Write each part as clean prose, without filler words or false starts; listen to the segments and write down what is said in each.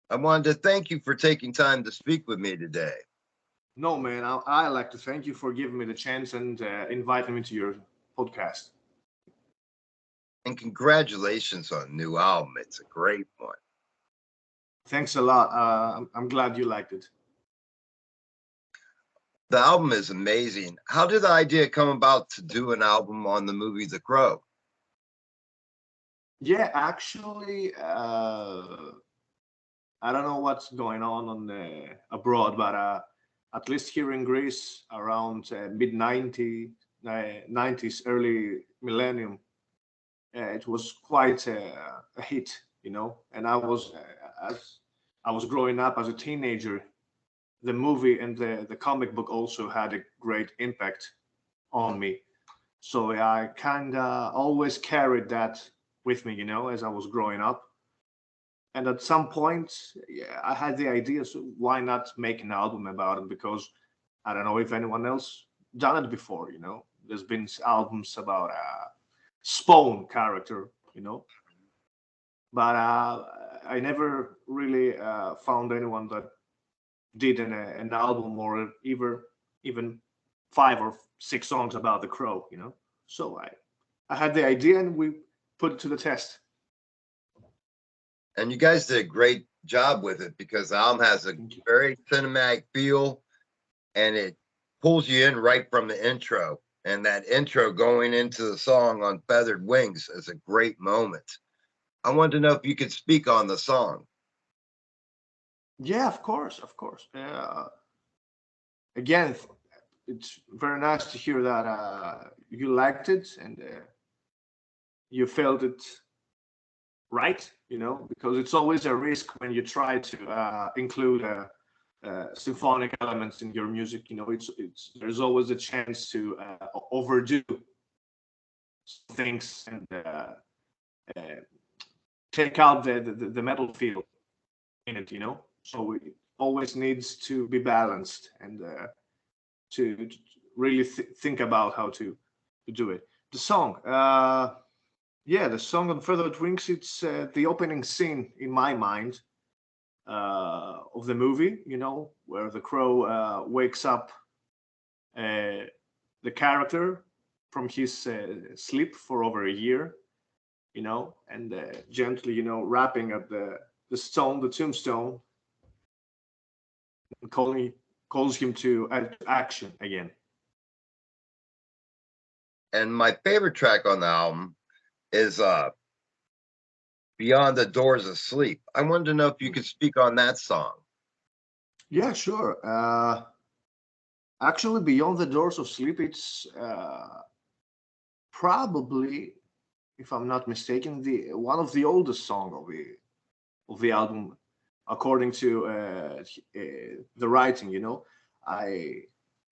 I wanted to thank you for taking time to speak with me today. No, man, I like to thank you for giving me the chance and inviting me to your podcast. And congratulations on the new album. It's a great one. Thanks a lot. I'm glad you liked it. The album is amazing. How did the idea come about to do an album on the movie The Crow? Yeah, actually, I don't know what's going on abroad, but at least here in Greece, around mid 90s, early millennium, it was quite a hit, you know. And as I was growing up as a teenager, the movie and the comic book also had a great impact on me. So I kind of always carried that with me, you know, as I was growing up. And at some point, yeah, I had the idea, so why not make an album about it? Because I don't know if anyone else done it before, you know. There's been albums about Spawn character, you know, but I never really found anyone that did an album or even 5 or 6 songs about the Crow, you know. So I had the idea and we put it to the test. And you guys did a great job with it because the album has a very cinematic feel and it pulls you in right from the intro. And that intro going into the song on Feathered Wings is a great moment. I wanted to know if you could speak on the song. Yeah, of course, of course. Again, it's very nice to hear that you liked it and you felt it right, you know, because it's always a risk when you try to include symphonic elements in your music. You know, it's there's always a chance to overdo things and uh, take out the metal feel in it. You know, so it always needs to be balanced and to really think about how to do it. The song. Yeah, the song on Feathered Wings, it's the opening scene in my mind of the movie, you know, where the crow wakes up uh, the character from his sleep for over a year, you know, and gently, you know, rapping at the tombstone, and calls him to action again. And my favorite track on the album is Beyond the Doors of Sleep. I wanted to know if you could speak on that song. Yeah, sure. Actually, Beyond the Doors of Sleep, it's probably, if I'm not mistaken, the one of the oldest song of the album, according to the writing. You know, I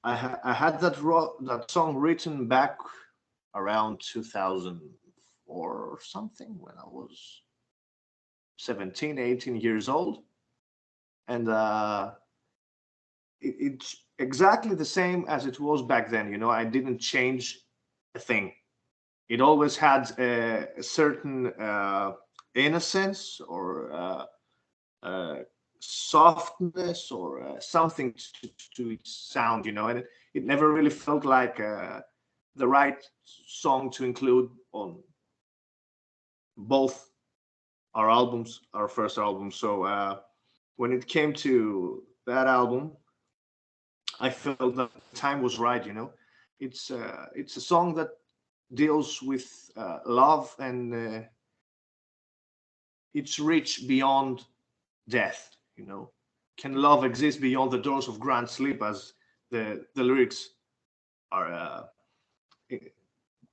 I had that song written back around 2004 or something when I was 17, 18 years old, and it's exactly the same as it was back then. You know, I didn't change a thing. It always had a certain innocence or softness or something to its sound, you know, and it never really felt like the right song to include on both our first album. So when it came to that album, I felt that the time was right, you know. It's a song that deals with love and it's rich beyond death, you know. Can love exist beyond the doors of grand sleep, as the lyrics are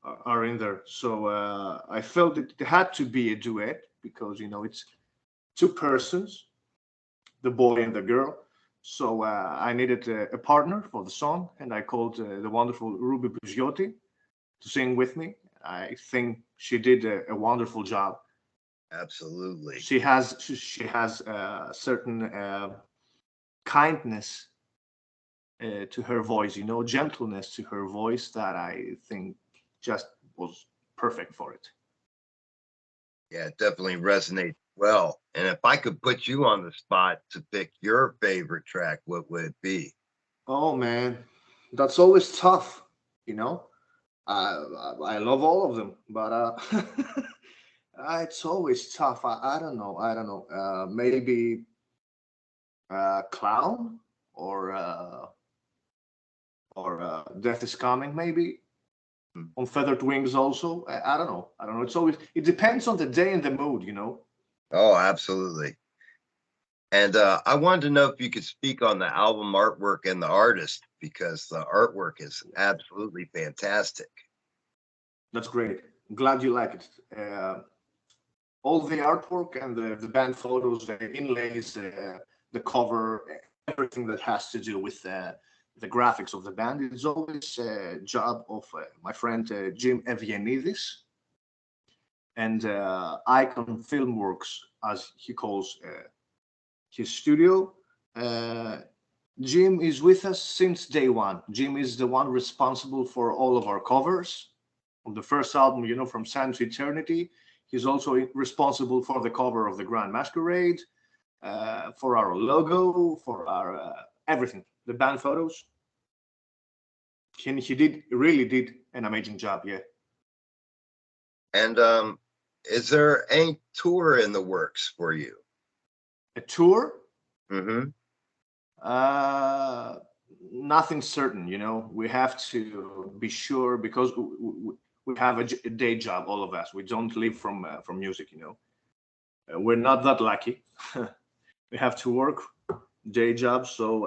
are in there. So I felt it had to be a duet because you know it's two persons, the boy and the girl. So I needed a partner for the song, and I called the wonderful Ruby Bugiotti to sing with me. I think she did a wonderful job. Absolutely. She has a certain kindness to her voice, you know, gentleness to her voice that I think just was perfect for it. Yeah, it definitely resonates Well, and if I could put you on the spot to pick your favorite track, what would it be? Oh man, that's always tough. You know, I love all of them, but it's always tough. I don't know. I don't know. Maybe Clown or Death is Coming. Maybe Hmm. on Feathered Wings also. I don't know. I don't know. It's always, it depends on the day and the mood. You know. Oh, absolutely. And I wanted to know if you could speak on the album artwork and the artist because the artwork is absolutely fantastic. That's great. I'm glad you like it. All the artwork and the band photos, the inlays, the cover, everything that has to do with the graphics of the band is always a job of my friend Jim Evianidis and Icon Filmworks, as he calls his studio. Uh, Jim is with us since day one. Jim is the one responsible for all of our covers on the first album, you know, From Sand to Eternity. He's also responsible for the cover of the Grand Masquerade, for our logo, for our everything, the band photos. He did really did an amazing job. Yeah. And is there any tour in the works for you? A tour? Mm-hmm. Uh, Nothing certain. You know, we have to be sure because we have a day job. All of us. We don't live from music. You know, we're not that lucky. We have to work day job. So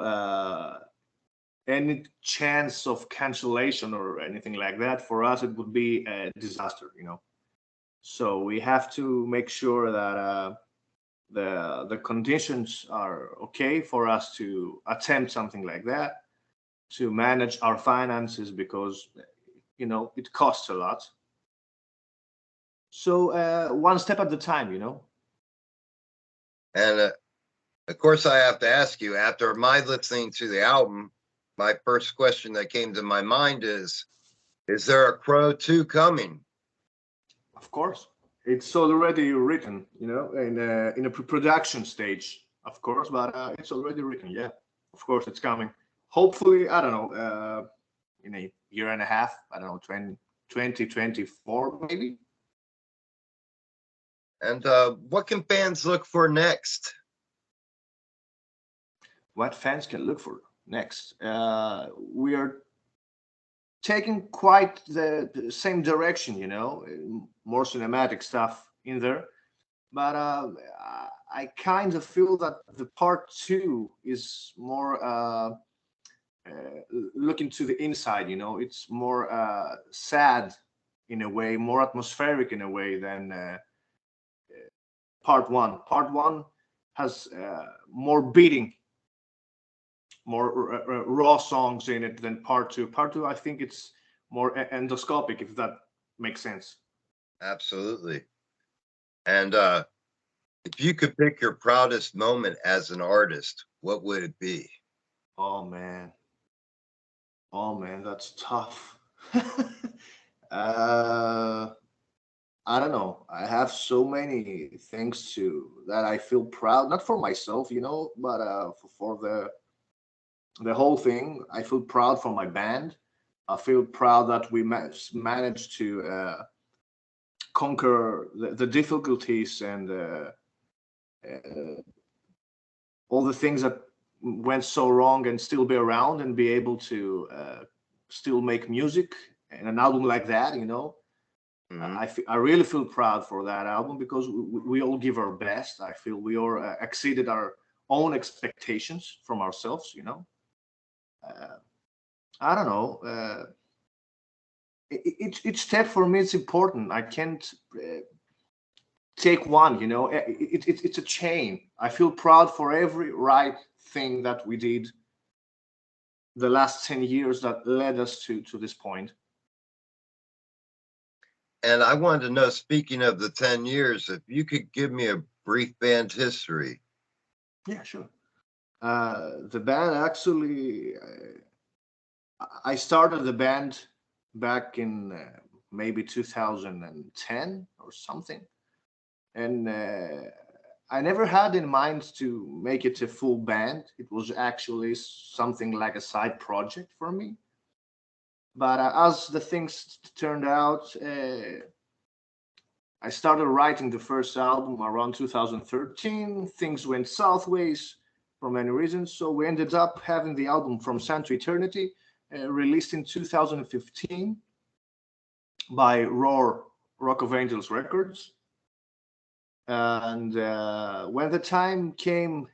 any chance of cancellation or anything like that for us, it would be a disaster. You know, so we have to make sure that the conditions are okay for us to attempt something like that, to manage our finances because you know it costs a lot. So one step at a time, you know. And of course, I have to ask you after my listening to the album, my first question that came to my mind is there a Crow 2 coming? Of course, it's already written, you know, in a pre-production stage, of course, but it's already written. Yeah, of course, it's coming. Hopefully, I don't know, in a year and a half. I don't know, 2024 maybe. And what can fans look for next? What fans can look for next? We are taking quite the same direction, you know, more cinematic stuff in there. But I kind of feel that the part two is more looking to the inside, you know, it's more sad in a way, more atmospheric in a way than part one. Part one has more beating, more raw songs in it than part two. Part two, I think it's more endoscopic, if that makes sense. Absolutely. And if you could pick your proudest moment as an artist, what would it be? Oh man, oh man, that's tough. uh, I don't know. I have so many things to that I feel proud, not for myself, you know, but for the whole thing. I feel proud for my band. I feel proud that we managed to conquer the difficulties and all the things that went so wrong and still be around and be able to still make music and an album like that, you know. Mhm. I really feel proud for that album because we all give our best. I feel we all exceeded our own expectations from ourselves, you know. Uh, I don't know. Each step for me is important. I can't take one, you know. It's a chain. I feel proud for every right thing that we did the last 10 years that led us to this point. And I wanted to know, speaking of the 10 years, if you could give me a brief band history. Yeah, sure. The band actually, I started the band back in maybe 2010 or something. And I never had in mind to make it a full band. It was actually something like a side project for me. But as the things turned out, I started writing the first album around 2013. Things went sideways for many reasons. So we ended up having the album From Sun to Eternity, released in 2015 by Roar Rock of Angels Records. And when the time came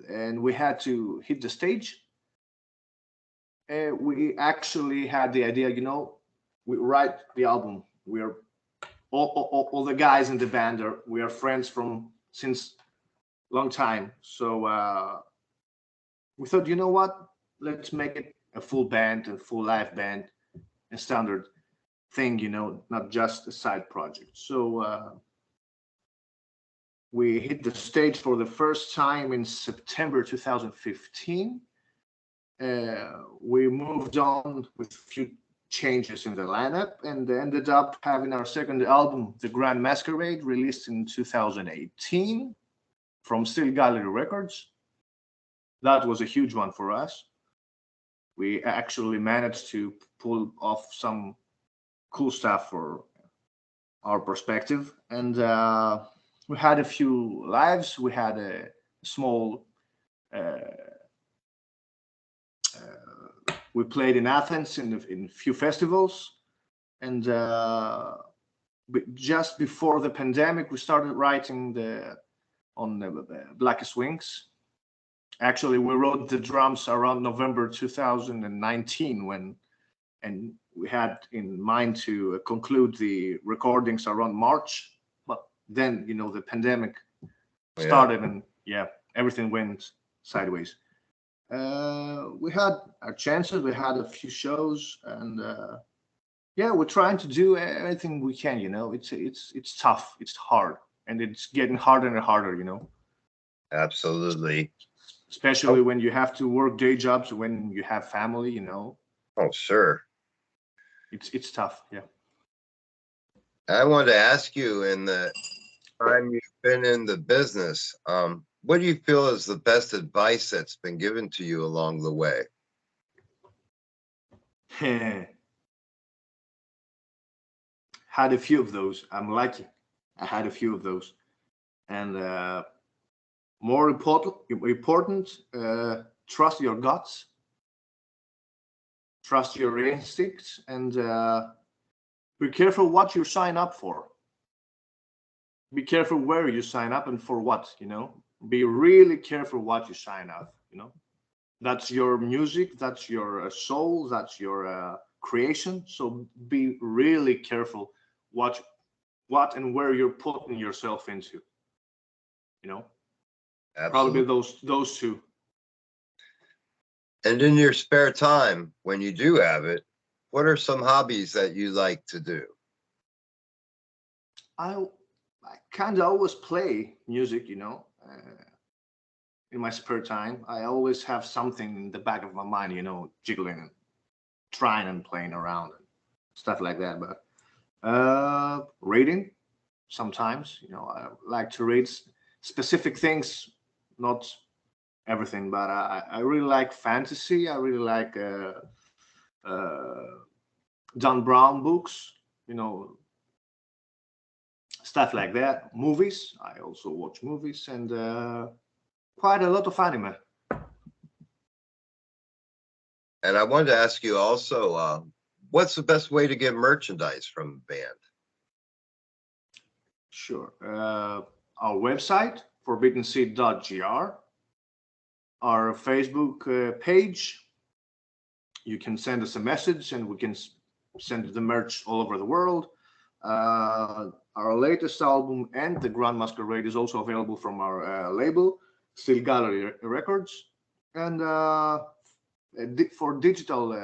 and we had to hit the stage, we actually had the idea, we write the album. We are all the guys in the band we are friends from since long time. So we thought, you know what? Let's make it a full band, a full live band, a standard thing, not just a side project. So we hit the stage for the first time in September 2015. We moved on with a few changes in the lineup and ended up having our second album, The Grand Masquerade, released in 2018 from Steel Gallery Records. That was a huge one for us. We actually managed to pull off some cool stuff for our perspective. And we had a few lives. We had a small we played in Athens in a few festivals, and just before the pandemic, we started writing on the Blackest Wings. Actually, we wrote the drums around November 2019 and we had in mind to conclude the recordings around March. But then, the pandemic started, and everything went sideways. We had our chances. We had a few shows, and we're trying to do everything we can. It's tough. It's hard, and it's getting harder and harder. Absolutely. Especially when you have to work day jobs, when you have family. Oh, sure. It's tough. Yeah. I wanted to ask you, in the time you've been in the business, what do you feel is the best advice that's been given to you along the way? Had a few of those. I'm lucky. I had a few of those. And more important, trust your guts, trust your instincts, and be careful what you sign up for. Be careful where you sign up and for what, Be really careful what you sign up, That's your music, that's your soul, that's your creation. So be really careful what and where you're putting yourself into, Absolutely. Probably those two. And in your spare time, when you do have it, what are some hobbies that you like to do? I kind of always play music, in my spare time. I always have something in the back of my mind, jiggling and trying and playing around and stuff like that. But reading sometimes, I like to read specific things, not everything, but I really like fantasy. I really like Dan Brown books, stuff like that. Movies, I also watch movies, and quite a lot of anime. And I wanted to ask you also, what's the best way to get merchandise from the band? Sure. Our website, forbiddenseed.gr, our Facebook page. You can send us a message and we can send the merch all over the world. Our latest album and The Grand Masquerade is also available from our label, Steel Gallery Records. And for digital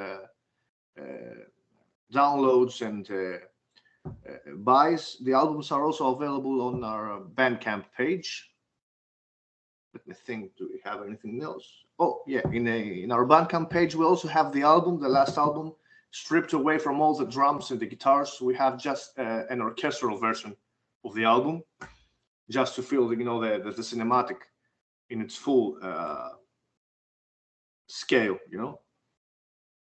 downloads and buys, the albums are also available on our Bandcamp page. Let me think, do we have anything else? Oh, yeah, in our Bandcamp page, we also have the album, the last album, stripped away from all the drums and the guitars. We have just an orchestral version of the album. just to feel, the cinematic in its full scale,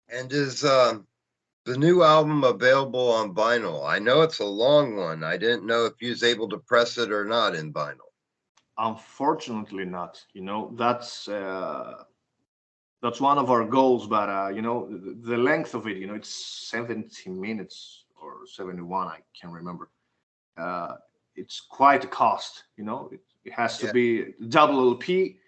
And is the new album available on vinyl? I know it's a long one. I didn't know if you was able to press it or not in vinyl. Unfortunately not. That's one of our goals, but the length of it, it's 70 minutes or 71, I can't remember. It's quite a cost, it has to Yeah. be double LP,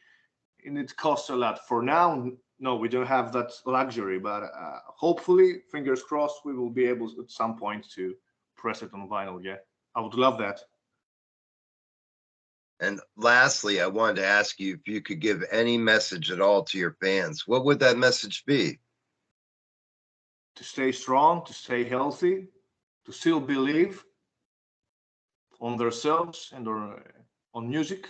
and it costs a lot. For now, no, we don't have that luxury, but hopefully, fingers crossed, we will be able at some point to press it on vinyl. Yeah, I would love that. And lastly, I wanted to ask you if you could give any message at all to your fans. What would that message be? To stay strong, to stay healthy, to still believe on themselves and on music.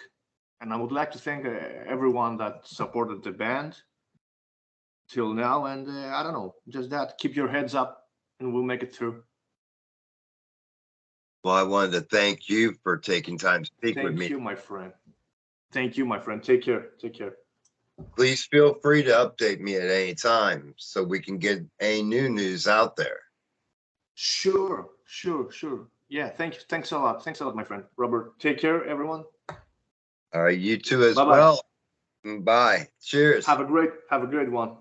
And I would like to thank everyone that supported the band till now. And I don't know, just that. Keep your heads up, and we'll make it through. Well, I wanted to thank you for taking time to speak with me. Thank you, my friend. Thank you, my friend. Take care. Take care. Please feel free to update me at any time so we can get any new news out there. Sure. Yeah, thanks a lot. Thanks a lot, my friend. Robert, take care, everyone. All right, you too as Bye-bye. well. Bye. Cheers. Have a great one.